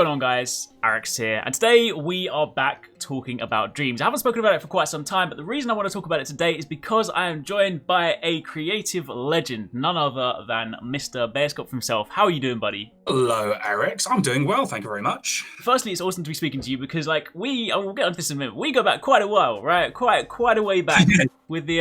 going on, guys? Arekkz here, and today we are back talking about dreams. I haven't spoken about it for quite some time, but the reason I want to talk about it today is because I am joined by a creative legend, none other than Mr. Bearscop himself. How are you doing, buddy? Hello, Arekkz. I'm doing well, thank you very much. Firstly, it's awesome to be speaking to you because, like, we'll get onto this in a minute. We go back quite a while, right? Quite a way back with the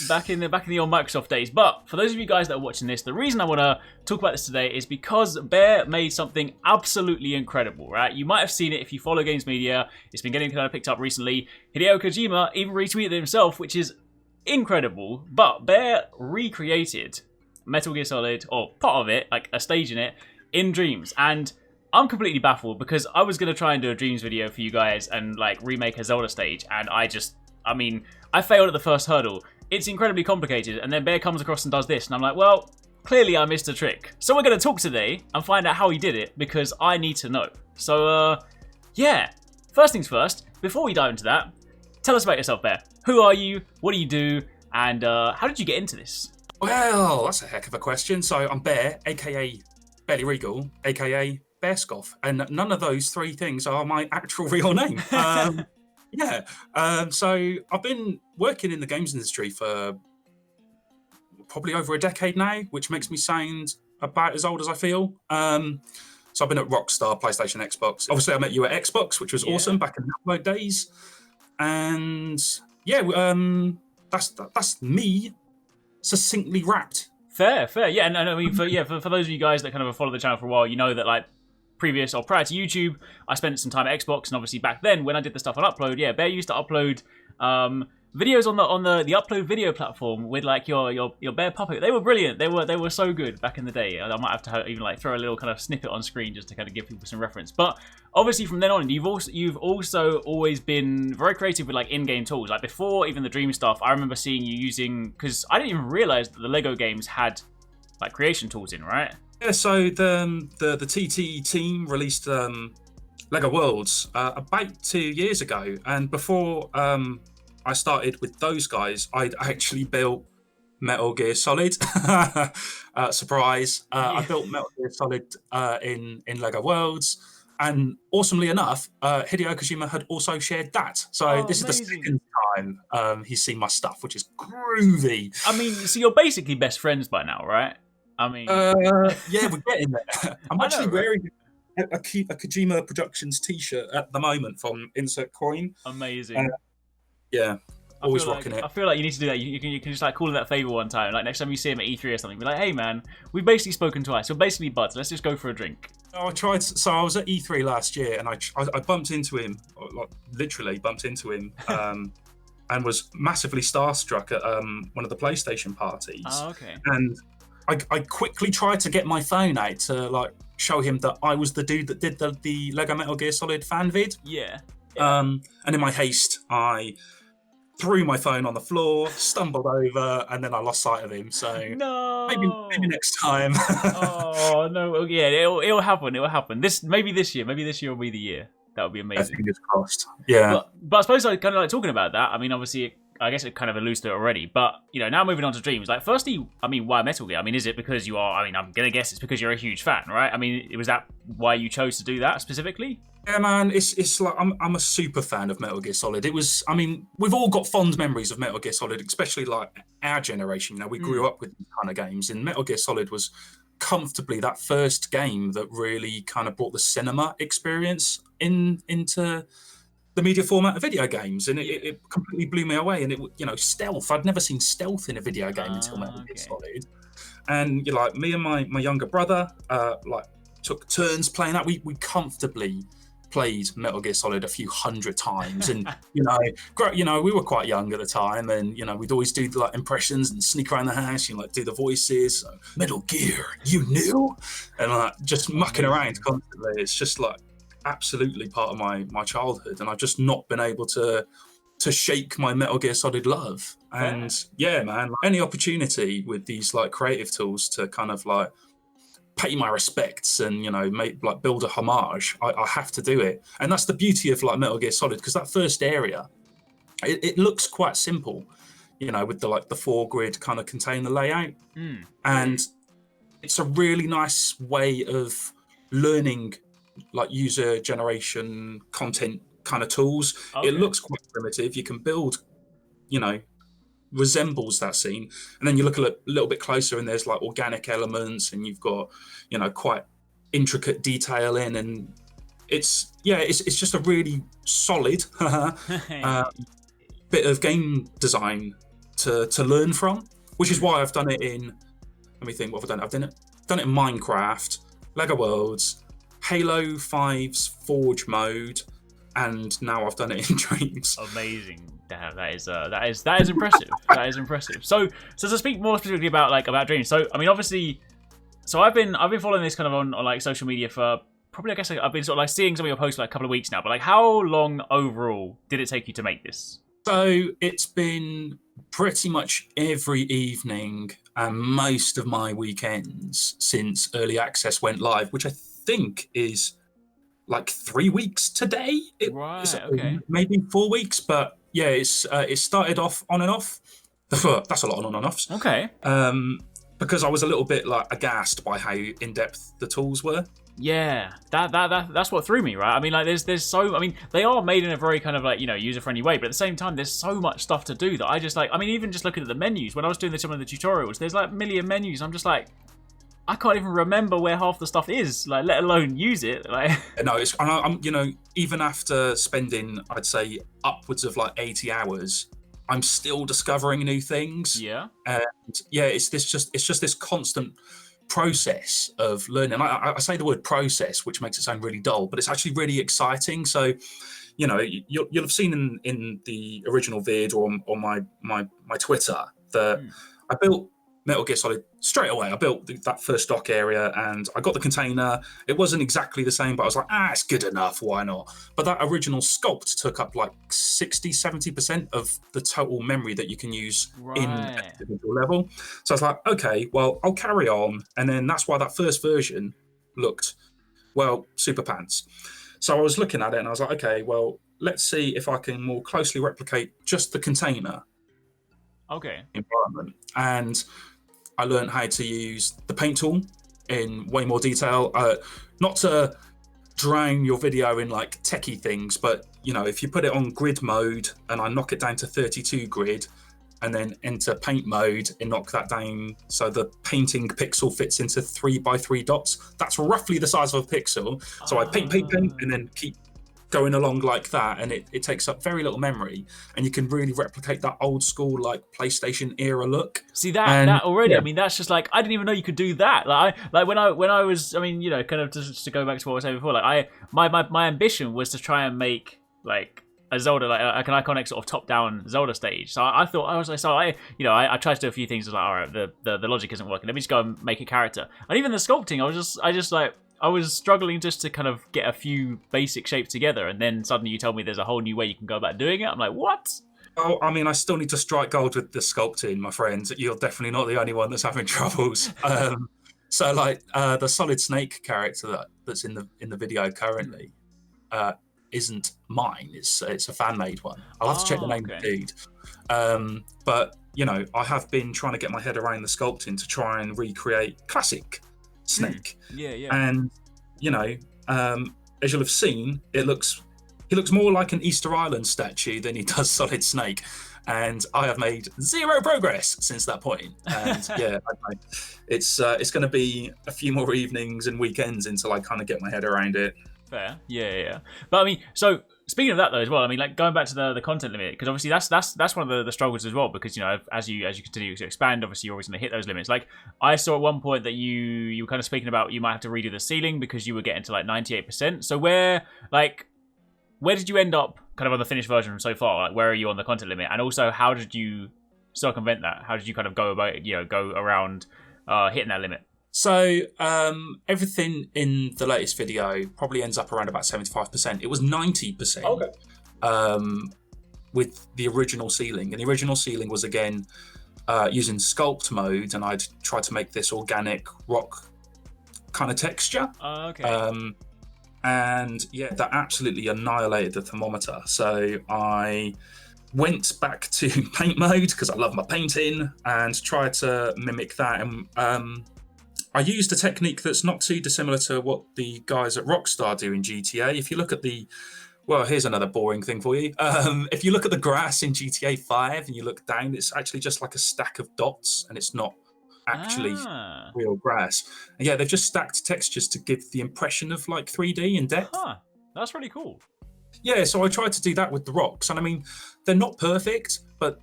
back in the old Microsoft days. But for those of you guys that are watching this, the reason I want to talk about this today is because Bear made something absolutely incredible, right? You might have seen it if you follow games media. It's been getting kind of picked up recently. Hideo Kojima even retweeted it himself, which is incredible. But Bear recreated Metal Gear Solid, or part of it, like a stage in it, in Dreams. And I'm completely baffled because I was going to try and do a Dreams video for you guys and like remake a Zelda stage, and I failed at the first hurdle. It's incredibly complicated, and then Bear comes across and does this, and I'm like, well, clearly I missed a trick. So we're going to talk today and find out how he did it, because I need to know. So, yeah. First things first, before we dive into that, tell us about yourself, Bear. Who are you? What do you do? And how did you get into this? Well, that's a heck of a question. So I'm Bear, a.k.a. Belly Regal, a.k.a. Bearscop, and none of those three things are my actual real name. So I've been working in the games industry for probably over a decade now, which makes me sound about as old as I feel. So I've been at Rockstar, PlayStation, Xbox. Obviously, I met you at Xbox, which was awesome back in the upload days. And yeah, that's me succinctly wrapped. Fair. Yeah, and I mean, for those of you guys that kind of have followed the channel for a while, you know that like prior to YouTube, I spent some time at Xbox, and obviously back then when I did the stuff on Upload, yeah, Bear used to upload videos on the Upload video platform with like your Bear puppet. They were brilliant. They were so good back in the day. I might have to even like throw a little kind of snippet on screen just to kind of give people some reference. But obviously from then on, you've also always been very creative with like in-game tools. Like before even the Dream stuff, I remember seeing you using, because I didn't even realize that the Lego games had like creation tools in, right? Yeah, so the TT team released Lego Worlds about 2 years ago, and before I started with those guys, I'd actually built Metal Gear Solid. Surprise! I built Metal Gear Solid in Lego Worlds, and awesomely enough, Hideo Kojima had also shared that. So this is the second time he's seen my stuff, which is groovy. I mean, so you're basically best friends by now, right? I mean, yeah, we're getting there. I'm actually wearing a Kojima Productions T-shirt at the moment from Insert Coin. Amazing. Yeah, always rocking it. I feel like you need to do that. You can just like call him that favor one time. Like next time you see him at E3 or something, be like, hey man, we've basically spoken twice. We're basically buds. Let's just go for a drink. Oh, I tried. So I was at E3 last year, and I bumped into him, like literally bumped into him, and was massively starstruck at one of the PlayStation parties. Oh, okay. And I quickly tried to get my phone out to like show him that I was the dude that did the Lego Metal Gear Solid fan vid. Yeah. And in my haste, I threw my phone on the floor, stumbled over, and then I lost sight of him. So no, maybe next time. Oh no, yeah, it'll happen. Maybe this year will be the year. That would be amazing. Fingers crossed. Yeah. But I suppose like kind of like talking about that. I mean, obviously, I guess it kind of alludes to it already. But you know, now moving on to Dreams. Like, firstly, I mean, why Metal Gear? I mean, is it because you are? I mean, I'm gonna guess it's because you're a huge fan, right? I mean, was that why you chose to do that specifically? Yeah, man, it's like I'm a super fan of Metal Gear Solid. It was, I mean, we've all got fond memories of Metal Gear Solid, especially like our generation. You know, we grew up with these kind of games, and Metal Gear Solid was comfortably that first game that really kind of brought the cinema experience into the media format of video games, and it completely blew me away. And it, you know, stealth. I'd never seen stealth in a video game until Metal Gear Solid. And you know, like me and my younger brother, like took turns playing that. We comfortably played Metal Gear Solid a few hundred times, and you know, we were quite young at the time, and you know, we'd always do like impressions and sneak around the house, you know, like do the voices. So, Metal Gear, you knew, and like just mucking around constantly. It's just like absolutely part of my childhood, and I've just not been able to shake my Metal Gear Solid love. And yeah, man, like, any opportunity with these like creative tools to kind of like pay my respects and, you know, build a homage, I have to do it. And that's the beauty of like Metal Gear Solid, because that first area, it looks quite simple, you know, with the 4-grid kind of container layout. And it's a really nice way of learning like user generation content kind of tools. Okay. It looks quite primitive. You can build, resembles that scene, and then you look a little bit closer and there's like organic elements, and you've got quite intricate detail in, and it's just a really solid bit of game design to learn from, which is why I've done it in, let me think, what have I done? I've done it in Minecraft, Lego Worlds, Halo 5's Forge mode, and now I've done it in Dreams. Amazing. Damn, that is impressive. That is impressive. So to speak more specifically about Dreams. So I mean, obviously, I've been following this kind of on like social media for probably, I guess, I've been sort of like seeing some of your posts for like a couple of weeks now. But like, how long overall did it take you to make this? So it's been pretty much every evening and most of my weekends since early access went live, which I think is like 3 weeks today. Right. Okay. Maybe 4 weeks, but yeah, it started off on and off. That's a lot of on and offs. Okay. Because I was a little bit like aghast by how in depth the tools were. Yeah, that's what threw me, right? I mean, like, there's so, I mean, they are made in a very kind of like, user-friendly way, but at the same time, there's so much stuff to do that I just like, I mean, even just looking at the menus, when I was doing some of the tutorials, there's like a million menus. I'm just like, I can't even remember where half the stuff is, like, let alone use it. Like, no, I'm even after spending, I'd say, upwards of like 80 hours, I'm still discovering new things. Yeah. And yeah, it's just this constant process of learning. I say the word process, which makes it sound really dull, but it's actually really exciting. So, you'll have seen in the original vid or on my Twitter that I built Metal Gear Solid straight away. I built that first dock area and I got the container. It wasn't exactly the same, but I was like, it's good enough. Why not? But that original sculpt took up like 60-70% of the total memory that you can use in an individual level. So I was like, okay, well, I'll carry on. And then that's why that first version looked, well, super pants. So I was looking at it and I was like, okay, well, let's see if I can more closely replicate just the container environment. And I learned how to use the paint tool in way more detail. Not to drown your video in like techie things, but if you put it on grid mode and I knock it down to 32 grid and then enter paint mode and knock that down so the painting pixel fits into 3x3 dots, that's roughly the size of a pixel. So I paint and then keep going along like that, and it takes up very little memory, and you can really replicate that old school like PlayStation era look. See that already. Yeah. I mean, that's just like, I didn't even know you could do that. Like when I was, I mean, kind of just to go back to what I was saying before, like my ambition was to try and make like a Zelda, like an iconic sort of top-down Zelda stage. So I thought, I tried to do a few things. I was like, all right, the logic isn't working. Let me just go and make a character. And even the sculpting, I was struggling just to kind of get a few basic shapes together, and then suddenly you tell me there's a whole new way you can go about doing it. I'm like, what? Oh, I mean, I still need to strike gold with the sculpting, my friends. You're definitely not the only one that's having troubles. So, like, the Solid Snake character that's in the video currently isn't mine. It's a fan-made one. I'll have to check the name of the dude. But, I have been trying to get my head around the sculpting to try and recreate classic Snake. Yeah. And as you'll have seen, he looks more like an Easter Island statue than he does Solid Snake, and I have made zero progress since that point. And yeah, it's going to be a few more evenings and weekends until I kind of get my head around it. Fair. Yeah. But I mean, so speaking of that though as well, I mean, like going back to the content limit, because obviously that's one of the struggles as well, because as you continue to expand, obviously you're always going to hit those limits. Like I saw at one point that you were kind of speaking about you might have to redo the ceiling because you were getting to like 98%. So where did you end up kind of on the finished version so far? Like where are you on the content limit? And also how did you circumvent that? How did you kind of go about go around hitting that limit? So everything in the latest video probably ends up around about 75%. It was 90%. Okay. With the original ceiling, and the original ceiling was again using sculpt mode, and I'd try to make this organic rock kind of texture. Okay. And yeah, that absolutely annihilated the thermometer. So I went back to paint mode because I love my painting and tried to mimic that. And I used a technique that's not too dissimilar to what the guys at Rockstar do in GTA. If you look at well, here's another boring thing for you. If you look at the grass in GTA 5 and you look down, it's actually just like a stack of dots, and it's not actually real grass. And yeah, they've just stacked textures to give the impression of like 3D in depth. That's really cool. Yeah, so I tried to do that with the rocks, and I mean, they're not perfect, but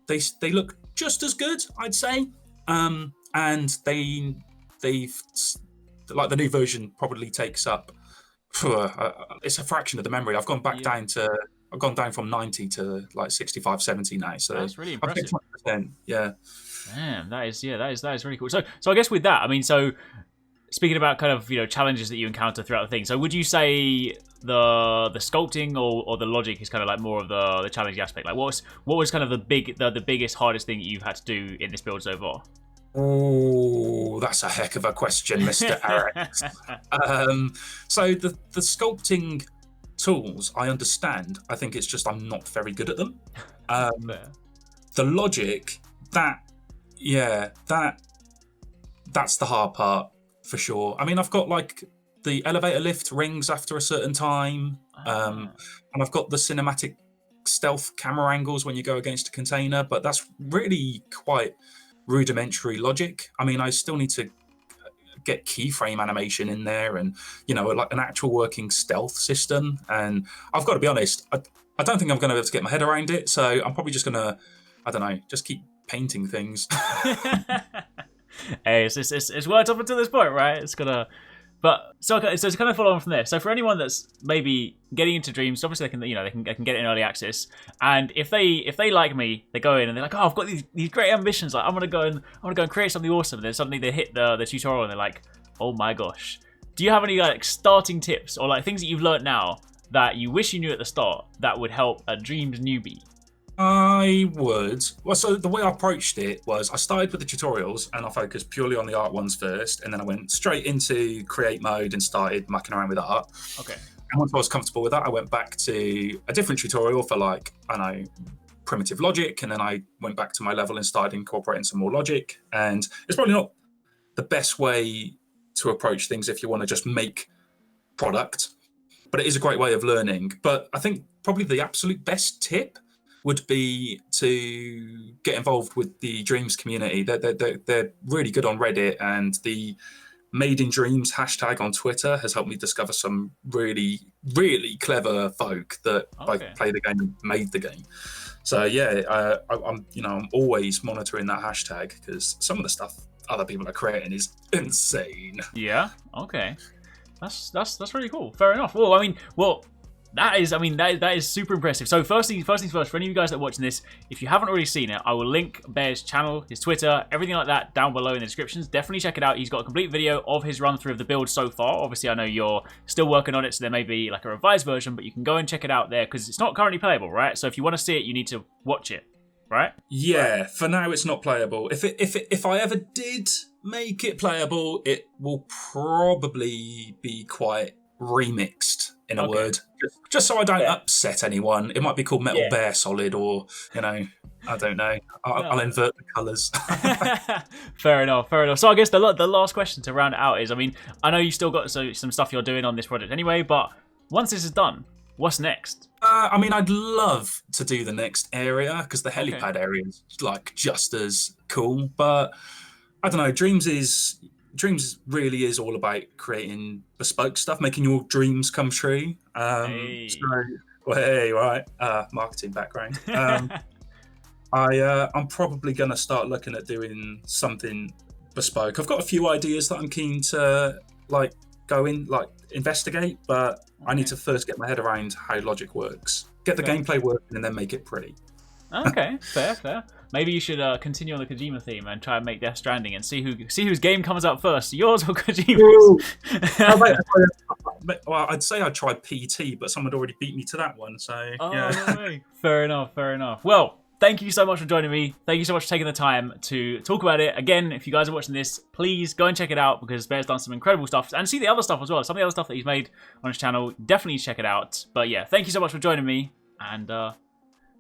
they look just as good, I'd say. And they've like the new version probably takes up it's a fraction of the memory. I've gone down from 90 to like 65, 70 now. So that's really impressive. 100%, yeah. Damn, that is really cool. So I guess with that, I mean, so speaking about kind of, challenges that you encounter throughout the thing, so would you say the sculpting or the logic is kind of like more of the challenging aspect? Like what was kind of the biggest, hardest thing that you've had to do in this build so far? Oh, that's a heck of a question, Mr. Arekkz. So the sculpting tools, I understand. I think it's just I'm not very good at them. The logic, that's the hard part for sure. I mean, I've got like the elevator lift rings after a certain time, and I've got the cinematic stealth camera angles when you go against a container, but that's really quite rudimentary logic. I mean, I still need to get keyframe animation in there and, like an actual working stealth system. And I've got to be honest, I don't think I'm going to be able to get my head around it. So I'm probably just going to, I don't know, just keep painting things. Hey, it's worked up until this point, right? It's gonna... But so to kind of follow on from there. So for anyone that's maybe getting into Dreams, obviously they can get in early access. And if they like me, they go in and they're like, oh, I've got these great ambitions. Like I'm gonna go and create something awesome. And then suddenly they hit the tutorial and they're like, oh my gosh. Do you have any like starting tips or like things that you've learned now that you wish you knew at the start that would help a Dreams newbie? I would. Well, so the way I approached it was I started with the tutorials and I focused purely on the art ones first, and then I went straight into create mode and started mucking around with art. Okay. And once I was comfortable with that, I went back to a different tutorial for like, I don't know, primitive logic, and then I went back to my level and started incorporating some more logic. And it's probably not the best way to approach things if you want to just make product, but it is a great way of learning. But I think probably the absolute best tip would be to get involved with the Dreams community. They're really good on Reddit, and the Made in Dreams hashtag on Twitter has helped me discover some really, really clever folk that both play the game and made the game. So yeah, I'm always monitoring that hashtag because some of the stuff other people are creating is insane. Yeah. Okay. That's really cool. Fair enough. That is super impressive. So first things first, for any of you guys that are watching this, if you haven't already seen it, I will link Bear's channel, his Twitter, everything like that down below in the descriptions. Definitely check it out. He's got a complete video of his run through of the build so far. Obviously, I know you're still working on it, so there may be like a revised version, but you can go and check it out there because it's not currently playable, right? So if you want to see it, you need to watch it, right? Yeah, for now it's not playable. If I ever did make it playable, it will probably be quite remixed in a word, just so I don't upset anyone. It might be called Metal Bear Solid, or I don't know. I'll invert the colours. Fair enough. So I guess the last question to round it out is, I mean, I know you still got some stuff you're doing on this project anyway, but once this is done, what's next? I mean, I'd love to do the next area because the helipad area is like just as cool, but I don't know. Dreams really is all about creating bespoke stuff, making your dreams come true. Right. Marketing background. I'm probably going to start looking at doing something bespoke. I've got a few ideas that I'm keen to investigate, but I need to first get my head around how logic works, get the gameplay working, and then make it pretty. Okay, fair. Maybe you should continue on the Kojima theme and try and make Death Stranding and see whose game comes out first, yours or Kojima's. Well, I'd say I tried PT, but someone had already beat me to that one. So yeah. Fair enough. Well, thank you so much for joining me. Thank you so much for taking the time to talk about it. Again, if you guys are watching this, please go and check it out because Bear's done some incredible stuff. And see the other stuff as well. Some of the other stuff that he's made on his channel. Definitely check it out. But yeah, thank you so much for joining me. And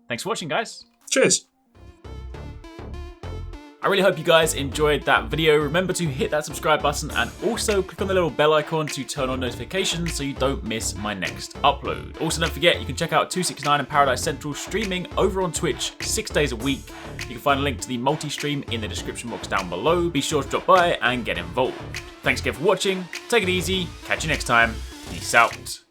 thanks for watching, guys. Cheers. I really hope you guys enjoyed that video. Remember to hit that subscribe button and also click on the little bell icon to turn on notifications so you don't miss my next upload. Also, don't forget, you can check out 269 and Paradise Central streaming over on Twitch 6 days a week. You can find a link to the multi-stream in the description box down below. Be sure to drop by and get involved. Thanks again for watching. Take it easy. Catch you next time. Peace out.